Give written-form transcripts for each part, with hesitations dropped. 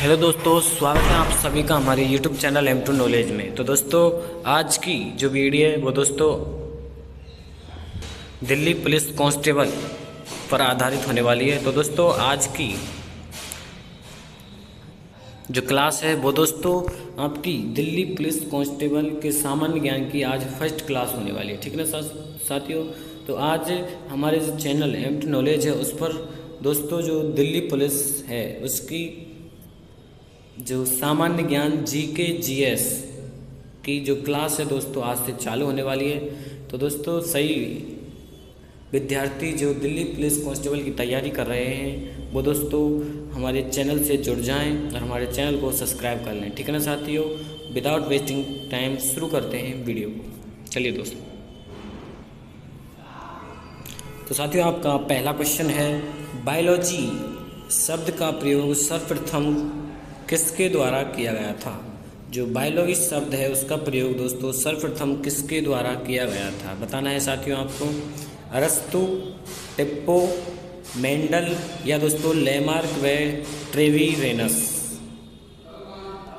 Hello दोस्तों, स्वागत है आप सभी का हमारे YouTube चैनल M2 नॉलेज में। तो दोस्तों, आज की जो वीडियो है वो दोस्तों दिल्ली पुलिस कांस्टेबल पर आधारित होने वाली है। तो दोस्तों, आज की जो क्लास है वो दोस्तों आपकी दिल्ली पुलिस कांस्टेबल के सामान्य ज्ञान की आज फर्स्ट क्लास होने वाली है। ठीक है ना साथियों। तो आज हमारे जो चैनल M2 नॉलेज है उस पर दोस्तों जो दिल्ली पुलिस है उसकी जो सामान्य ज्ञान GK GS की जो क्लास है दोस्तों आज से चालू होने वाली है। तो दोस्तों सही विद्यार्थी जो दिल्ली पुलिस कांस्टेबल की तैयारी कर रहे हैं वो दोस्तों हमारे चैनल से जुड़ जाएं और हमारे चैनल को सब्सक्राइब कर लें। ठीक है ना साथियों। विदाउट वेस्टिंग टाइम शुरू करते हैं वीडियो को। चलिए दोस्तों, तो साथियों आपका पहला क्वेश्चन है, बायोलॉजी शब्द का प्रयोग सर्वप्रथम किसके द्वारा किया गया था। जो बायोलॉजी शब्द है उसका प्रयोग दोस्तों सर्वप्रथम किसके द्वारा किया गया था, बताना है साथियों आपको। अरस्तु, टिप्पो, मेंडल या दोस्तों लेमार्क व ट्रेविरेनस।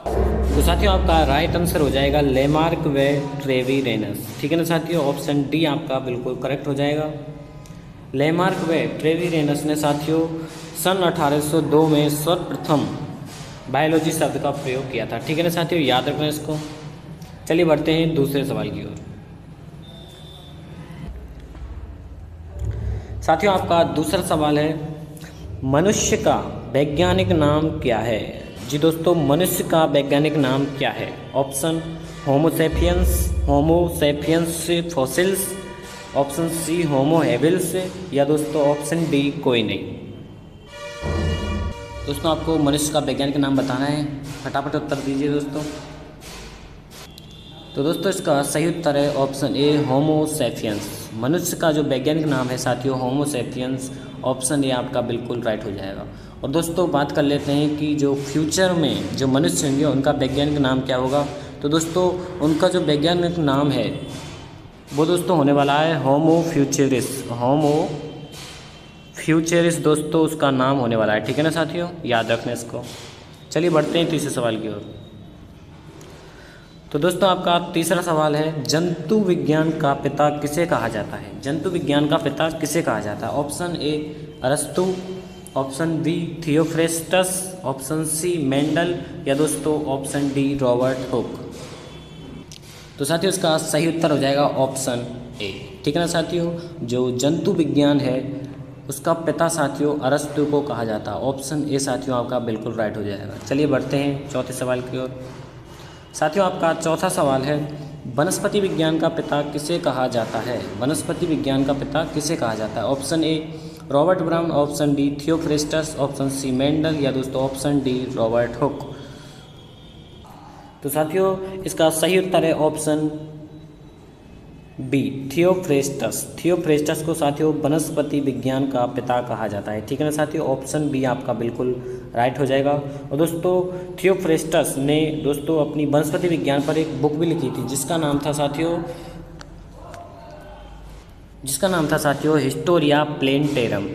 तो साथियों आपका राइट आंसर हो जाएगा लेमार्क व ट्रेविरेनस। ठीक है ना साथियों, ऑप्शन डी आपका बिल्कुल करेक्ट हो जाएगा। लेमार्क व ट्रेविरेनस ने साथियों सन 1802 में सर्वप्रथम बायोलॉजी शब्द का प्रयोग किया था। ठीक है ना साथियों, याद रखना इसको। चलिए बढ़ते हैं दूसरे सवाल की ओर। साथियों आपका दूसरा सवाल है, मनुष्य का वैज्ञानिक नाम क्या है। जी दोस्तों, मनुष्य का वैज्ञानिक नाम क्या है। ऑप्शन होमो सेपियंस फॉसिल्स, ऑप्शन सी होमो हेबिल्स या दोस्तों ऑप्शन डी कोई नहीं। दोस्तों आपको मनुष्य का वैज्ञानिक नाम बताना है, फटाफट उत्तर दीजिए दोस्तों। तो दोस्तों इसका सही उत्तर है ऑप्शन ए होमो सेपियंस। मनुष्य का जो वैज्ञानिक नाम है साथियों होमो सेपियंस, ऑप्शन ए आपका बिल्कुल राइट हो जाएगा। और दोस्तों बात कर लेते हैं कि जो फ्यूचर में जो मनुष्य होंगे उनका वैज्ञानिक नाम क्या होगा। तो दोस्तों उनका जो वैज्ञानिक नाम है वो दोस्तों होने वाला है होमो फ्यूचरिस्ट दोस्तों उसका नाम होने वाला है। ठीक है ना साथियों, याद रखना इसको। चलिए बढ़ते हैं तीसरे सवाल की ओर। तो दोस्तों आपका तीसरा सवाल है, जंतु विज्ञान का पिता किसे कहा जाता है। जंतु विज्ञान का पिता किसे कहा जाता है। ऑप्शन ए अरस्तु, option B Theophrastus, option C Mendel या दोस्तों ऑप्शन डी रॉबर्ट हुक। तो साथियों इसका सही उत्तर हो जाएगा ऑप्शन ए। ठीक है ना साथियों, जो जंतु विज्ञान है उसका पिता साथियों अरस्तु को कहा जाता है। ऑप्शन ए साथियों आपका बिल्कुल राइट हो जाएगा। चलिए बढ़ते हैं चौथे सवाल की ओर। साथियों आपका चौथा सवाल है, वनस्पति विज्ञान का पिता किसे कहा जाता है। वनस्पति विज्ञान का पिता किसे कहा जाता है। Option A Robert Brown, option B Theophrastus, option C Mendel या दोस्तों ऑप्शन डी रॉबर्ट हुक। तो साथियों इसका सही उत्तर है ऑप्शन बी थियोफ्रेस्टस को साथियों वनस्पति विज्ञान का पिता कहा जाता है। ठीक है ना साथियों, ऑप्शन बी आपका बिल्कुल राइट हो जाएगा। और दोस्तों थियोफ्रेस्टस ने दोस्तों अपनी वनस्पति विज्ञान पर एक बुक भी लिखी थी जिसका नाम था साथियों हिस्टोरिया प्लेनेटेरम,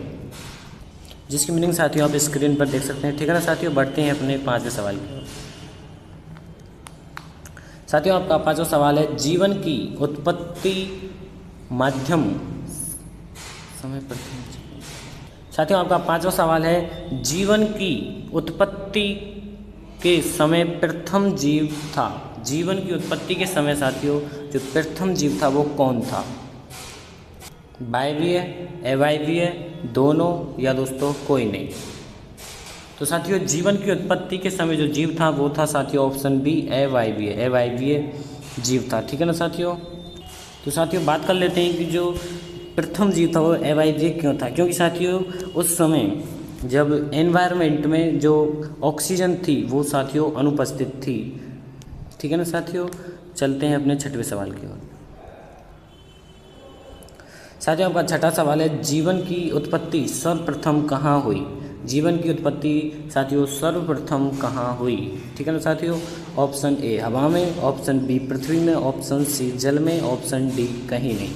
जिसकी मीनिंग साथियों आप स्क्रीन पर देख सकते हैं। ठीक है ना साथियों, बढ़ते हैं अपने पांचवें सवाल की ओर। साथियों आपका पांचवा सवाल है, जीवन की उत्पत्ति माध्यम समय पर। साथियों आपका पांचवा सवाल है, जीवन की उत्पत्ति के समय प्रथम जीव था। जीवन की उत्पत्ति के समय साथियों जो प्रथम जीव था वो कौन था। वायवीय, अवायवीय, दोनों या दोस्तों कोई नहीं। तो साथियों जीवन की उत्पत्ति के समय जो जीव था वो था साथियों ऑप्शन बी अवायवीय जीव था। ठीक है ना साथियों। तो साथियों बात कर लेते हैं कि जो प्रथम जीव था वो अवायवीय क्यों था। क्योंकि साथियों उस समय जब एनवायरनमेंट में जो ऑक्सीजन थी वो साथियों अनुपस्थित थी। ठीक है ना साथियों, चलते हैं अपने छठवें सवाल की ओर। साथियों आपका छठा सवाल है, जीवन की उत्पत्ति सर्वप्रथम कहाँ हुई। जीवन की उत्पत्ति साथियों सर्वप्रथम कहाँ हुई। ठीक है ना साथियों, ऑप्शन ए हवा में, ऑप्शन बी पृथ्वी में, ऑप्शन सी जल में, ऑप्शन डी कहीं नहीं।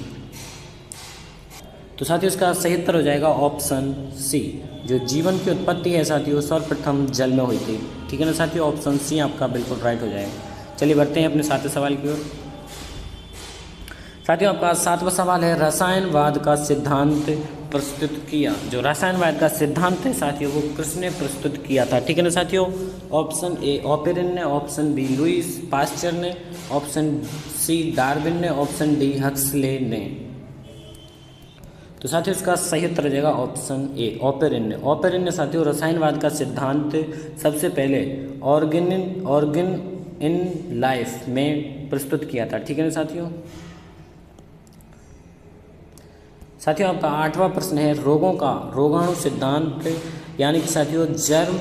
तो साथियों इसका सही उत्तर हो जाएगा ऑप्शन सी। जो जीवन की उत्पत्ति है साथियों सर्वप्रथम जल में हुई थी। ठीक है ना साथियों, ऑप्शन सी आपका बिल्कुल राइट हो जाएगा। चलिए बढ़ते हैं अपने सातवें सवाल की ओर। साथियों आपका सातवां सवाल है, रसायनवाद का सिद्धांत प्रस्तुत किया। जो रसायनवाद का सिद्धांत है साथियों वो किसने प्रस्तुत किया था, ठीक है ना साथियों। ऑप्शन ए ऑपेरिन ने, ऑप्शन बी लुईस पास्चर ने, ऑप्शन सी डार्विन ने, ऑप्शन डी हक्सले ने। तो साथियों इसका सही उत्तर हो जाएगा ऑप्शन ए ऑपेरिन ने। ऑपेरिन ने साथियों रसायनवाद का सिद्धांत सबसे पहले ऑर्गेन इन लाइफ में प्रस्तुत किया था, ठीक है ना साथियों। साथियों आपका आठवां प्रश्न है, रोगों का रोगाणु सिद्धांत यानी कि साथियों जर्म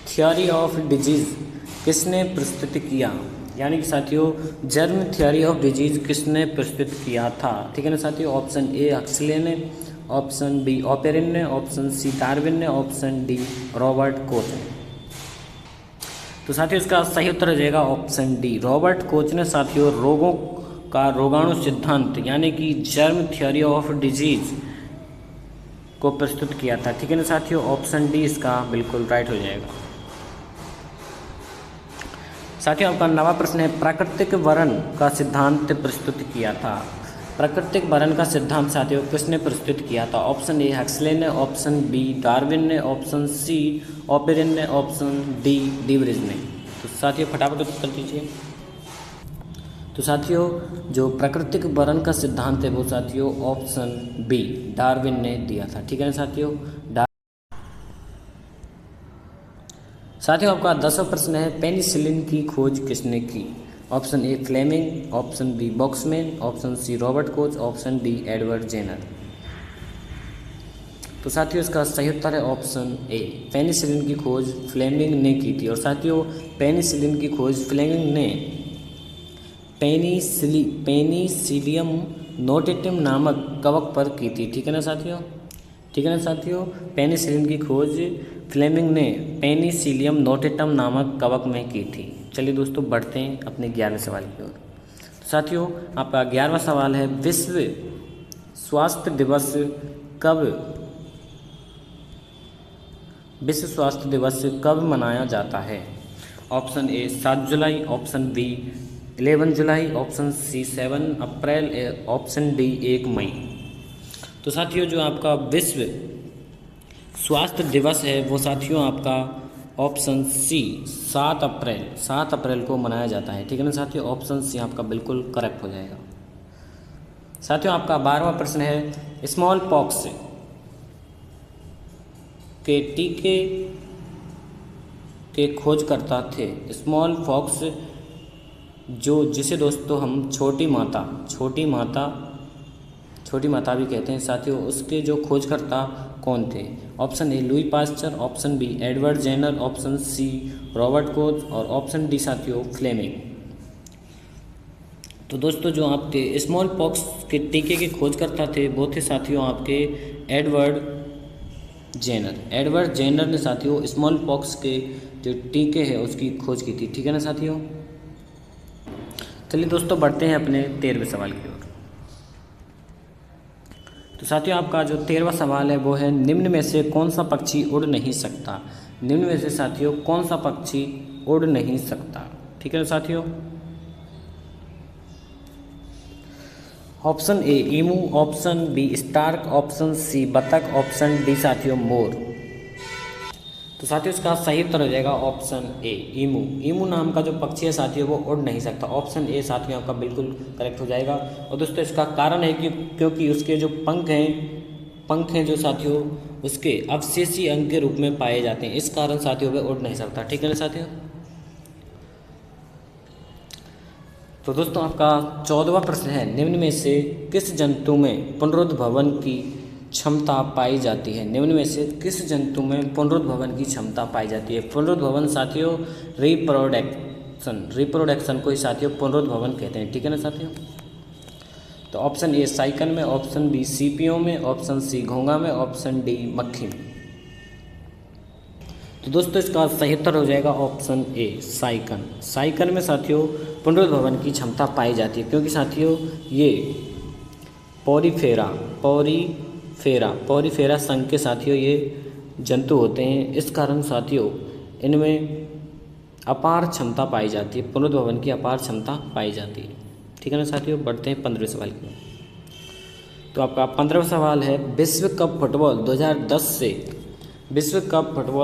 थ्योरी ऑफ डिजीज किसने प्रस्तुत किया, यानी कि साथियों जर्म थ्योरी ऑफ डिजीज किसने प्रस्तुत किया था, ठीक है ना साथियों। ऑप्शन ए हक्सले ने, ऑप्शन बी ऑपेरिन ने, ऑप्शन सी डार्विन ने, ऑप्शन डी रॉबर्ट कोच ने। तो साथियों इसका सही उत्तर हो जाएगा ऑप्शन डी रॉबर्ट कोच ने साथियों रोगों का रोगाणु सिद्धांत यानी कि जर्म थ्योरी ऑफ डिजीज को प्रस्तुत किया था, ठीक है ना साथियों। ऑप्शन डी इसका बिल्कुल राइट हो जाएगा। साथियों आपका नवा प्रश्न है, प्राकृतिक वरण का सिद्धांत प्रस्तुत किया था। प्राकृतिक वरण का सिद्धांत साथियों किसने प्रस्तुत किया था। ऑप्शन ए हक्सले ने, ऑप्शन बी डार्विन ने, ऑप्शन सी ऑपेरिन ने, ऑप्शन डी डिवरिज ने। तो साथियों फटाफट उत्तर दीजिए। तो साथियों जो प्राकृतिक वरण का सिद्धांत है वो साथियों ऑप्शन बी डार्विन ने दिया था, ठीक है ना साथियों। साथियों आपका 10वां प्रश्न है, पेनिसिलिन की खोज किसने की। Option A Fleming, option B Boxman, option C Robert Koch, option D Edward Jenner. तो साथियों इसका सही उत्तर है ऑप्शन ए पेनिसिलिन की खोज फ्लेमिंग ने की थी। और साथियों पेनिसिलिन की खोज फ्लेमिंग ने पेनिसिलियम नोटेटम नामक कवक पर की थी, ठीक है ना साथियों। ठीक है ना साथियों, पेनिसिलिन की खोज फ्लेमिंग ने पेनिसिलियम नोटेटम नामक कवक में की थी। चलिए दोस्तों बढ़ते हैं अपने 11वें सवाल की ओर। तो साथियों आपका 11वां सवाल है, विश्व स्वास्थ्य दिवस कब मनाया जाता है। ऑप्शन ए 7 जुलाई, ऑप्शन बी 11 जुलाई, ऑप्शन सी 7 अप्रैल, ऑप्शन डी 1 मई। तो साथियों जो आपका विश्व स्वास्थ्य दिवस है वो साथियों आपका ऑप्शन सी 7 अप्रैल को मनाया जाता है, ठीक है ना साथियों। ऑप्शन सी आपका बिल्कुल करेक्ट हो जाएगा। साथियों आपका 12वां प्रश्न है, स्मॉल पॉक्स के टीके के खोजकर्ता थे। स्मॉल पॉक्स जिसे दोस्तों हम छोटी माता भी कहते हैं साथियों, उसके जो खोजकर्ता कौन थे। Option A Louis Pasteur, option B Edward Jenner, option C Robert Koch और ऑप्शन डी साथियों फ्लेमिंग। तो दोस्तों जो आपके स्मॉल पॉक्स के टीके के खोजकर्ता थे वो थे साथियों आपके एडवर्ड जेनर ने साथियों स्मॉल पॉक्स के जो टीके हैं उसकी खोज की थी, ठीक है ना साथियों। चलिए दोस्तों बढ़ते हैं अपने 13वें सवाल की ओर। तो साथियों आपका जो 13वां सवाल है वो है, निम्न में से कौन सा पक्षी उड़ नहीं सकता। निम्न में से साथियों कौन सा पक्षी उड़ नहीं सकता, ठीक है ना साथियों। Option A emu, option B stork, option C बतख, ऑप्शन डी साथियों मोर। तो साथियों इसका सही उत्तर हो जाएगा ऑप्शन ए ईमू। ईमू नाम का जो पक्षी है साथियों वो उड़ नहीं सकता। ऑप्शन ए साथियों आपका बिल्कुल करेक्ट हो जाएगा। और दोस्तों इसका कारण है कि क्योंकि उसके जो पंख हैं जो साथियों उसके अवशेषी अंग के रूप में पाए जाते हैं, इस कारण साथियों वह उड़ नहीं सकता, ठीक है ना साथियों। तो दोस्तों आपका 14वां प्रश्न है, निम्न में से किस जंतु में पुनरुद्भवन की क्षमता पाई जाती है। निम्न में से किस जंतु में पुनरुद्भवन की क्षमता पाई जाती है। पुनरुद्भवन साथियों रिप्रोडक्शन को ही साथियों पुनरुद्भवन कहते हैं, ठीक है ना साथियों। तो ऑप्शन ए साइकन में, ऑप्शन बी सीपियों में, ऑप्शन सी घोंघा में, ऑप्शन डी मक्खी में। तो दोस्तों इसका सही उत्तर हो जाएगा ऑप्शन ए साइकन में साथियों पुनरुद्भवन की क्षमता पाई जाती है, क्योंकि साथियों ये पॉरीफेरा संघ के साथियों ये जंतु होते हैं। इस कारण साथियों इनमें अपार क्षमता पाई जाती है, पुनरुद्भवन की अपार क्षमता पाई जाती है। ठीक है ना साथियों, बढ़ते हैं 15वें सवाल की ओर। तो आपका 15वां सवाल है, विश्व कप फुटबॉल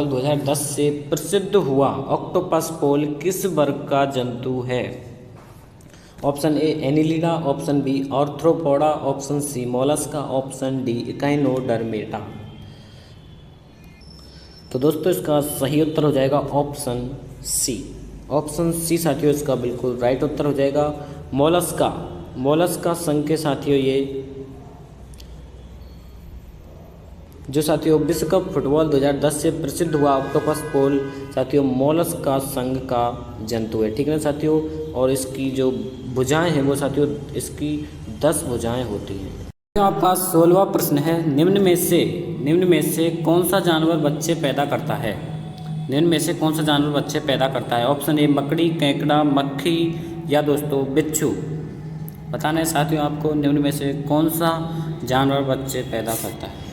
2010 से प्रसिद्ध हुआ ऑक्टोपस पोल किस वर्ग का जंतु है? Option A Annelida, option B Arthropoda, option C Mollusca, option D Echinodermata. तो दोस्तों इसका सही उत्तर हो जाएगा ऑप्शन सी। ऑप्शन सी साथियों इसका बिल्कुल राइट उत्तर हो जाएगा। मोलस्का संघ के साथियों ये जो साथियों विश्व कप फुटबॉल 2010 से प्रसिद्ध हुआ ऑक्टोपस पोल साथियों मोलस्का संघ का जंतु है। ठीक है ना साथियों, और इसकी जो भुजाएं हैं वो साथियों इसकी 10 भुजाएं होती हैं। तो आपका 16वां प्रश्न है, निम्न में से कौन सा जानवर बच्चे पैदा करता है? निम्न में से कौन सा जानवर बच्चे पैदा करता है? ऑप्शन ए मकड़ी, केकड़ा, मक्खी या दोस्तों बिच्छू। बताना है साथियों आपको निम्न में से कौन सा जानवर बच्चे पैदा करता है।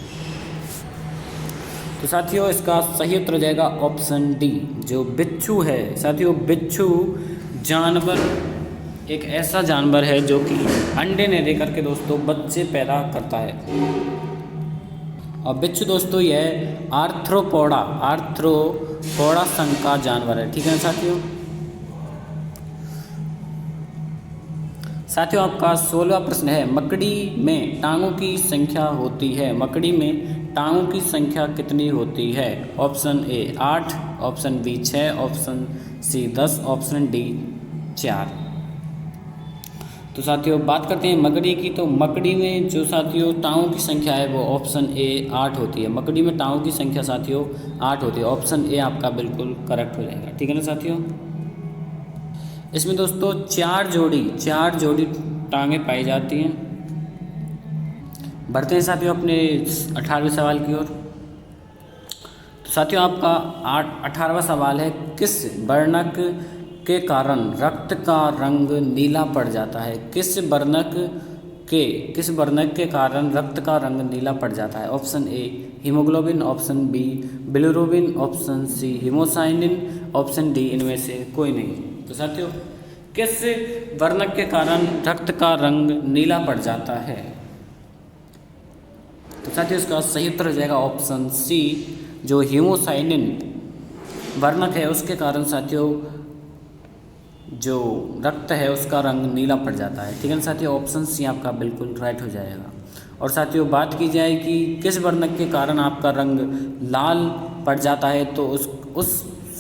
तो साथियों इसका सही उत्तर हो जाएगा ऑप्शन डी, जो बिच्छू है। साथियों बिच्छू जानवर एक ऐसा जानवर है जो कि अंडे ने देकर के दोस्तों बच्चे पैदा करता है। और बिच्छू दोस्तों यह आर्थ्रोपोडा संघ का जानवर है। ठीक है ना साथियों। साथियों आपका 16वां प्रश्न है, मकड़ी में टांगों की संख्या होती है। मकड़ी में टांगों की संख्या कितनी होती है? Option A 8, option B 6, option C 10, option D 4। तो साथियों बात करते हैं मकड़ी की। तो मकड़ी में जो साथियों टांगों की संख्या है वो ऑप्शन ए 8 होती है। मकड़ी में टांगों की संख्या साथियों 8 होती है। ऑप्शन ए आपका बिल्कुल करेक्ट हो जाएगा। ठीक है ना साथियों। इसमें दोस्तों 4 जोड़ी टांगें पाई जाती हैं। बढ़ते हैं साथियों अपने 18वें सवाल की ओर। तो साथियों आपका 18वां सवाल है, किस वर्णक के कारण रक्त का रंग नीला पड़ जाता है? किस वर्णक के कारण रक्त का रंग नीला पड़ जाता है? Option A haemoglobin, option B bilirubin, option C haemocyanin, option D इनमें से कोई नहीं। तो साथियों किस वर्णक के कारण रक्त का रंग नीला पड़ जाता है? तो साथियों इसका सही उत्तर हो जाएगा ऑप्शन सी, जो हीमोसाइनिन वर्णक है उसके कारण साथियों जो रक्त है उसका रंग नीला पड़ जाता है। ठीक है ना साथियों, ऑप्शन सी आपका बिल्कुल राइट हो जाएगा। और साथियों बात की जाए कि किस वर्णक के कारण आपका रंग लाल पड़ जाता है, तो उस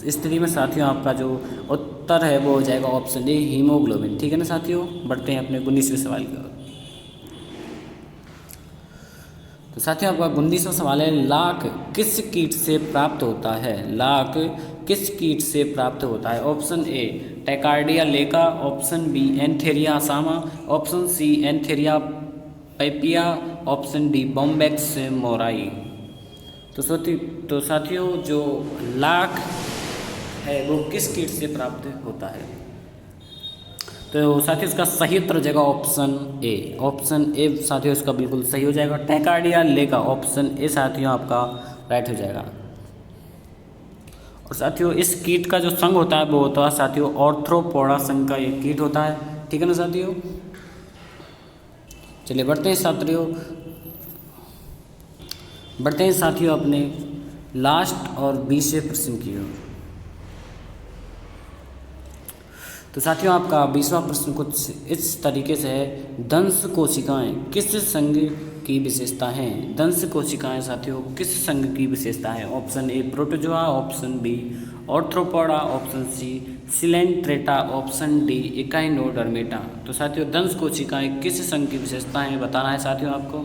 स्थिति में साथियों आपका जो उत्तर है वो हो जाएगा ऑप्शन ए हीमोग्लोबिन। ठीक है ना साथियों। बढ़ते हैं अपने 19वें सवाल की ओर। तो साथियों आपका 19वां सवाल है, लाख किस कीट से प्राप्त होता है? लाख किस कीट से प्राप्त होता है? Option A Tachardia lacca, option B Antheraea assama, option C Antheraea paphia, option D Bombyx mori. तो साथियों जो लाख है वो किस कीट से प्राप्त होता है? तो साथियों इसका सही उत्तर हो जाएगा ऑप्शन ए। ऑप्शन ए साथियों इसका बिल्कुल सही हो जाएगा, टैकार्डिया लेका। ऑप्शन ए साथियों आपका राइट हो जाएगा। और साथियों इस कीट का जो संघ होता है वो होता है साथियों आर्थ्रोपोडा संघ का ये कीट होता है। ठीक है ना साथियों। चलिए बढ़ते हैं साथियों अपने लास्ट और 20वें प्रश्न की ओर। तो साथियों आपका 20वां प्रश्न कुछ इस तरीके से है, दंश कोशिकाएं किस संघ की विशेषता हैं? दंश कोशिकाएं साथियों किस संघ की विशेषता है? Option A Protozoa, option B Arthropoda, option C Coelenterata, option D Echinodermata. तो साथियों दंश कोशिकाएं किस संघ की विशेषता है बताना है साथियों आपको।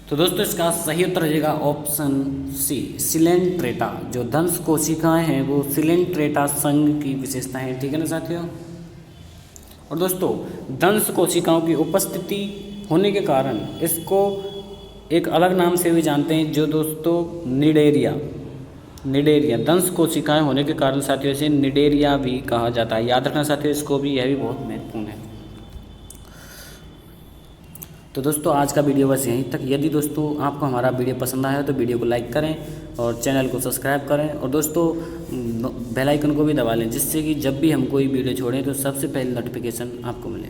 तो दोस्तों इसका सही उत्तर हो जाएगा ऑप्शन सी सिलेंट्रेटा। जो दंश कोशिकाएं हैं वो सिलेंट्रेटा संघ की विशेषता है। ठीक है ना साथियों। और दोस्तों दंश कोशिकाओं की उपस्थिति होने के कारण इसको एक अलग नाम से भी जानते हैं, जो दोस्तों निडेरिया दंश कोशिकाएं होने के कारण साथियों इसे निडेरिया भी कहा जाता है। याद रखना साथियों इसको भी, यह भी बहुत महत्वपूर्ण है। तो दोस्तों आज का वीडियो बस यहीं तक। यदि दोस्तों आपको हमारा वीडियो पसंद आया हो तो वीडियो को लाइक करें और चैनल को सब्सक्राइब करें, और दोस्तों बेल आइकन को भी दबा लें, जिससे कि जब भी हम कोई वीडियो छोड़ें तो सबसे पहले नोटिफिकेशन आपको मिले।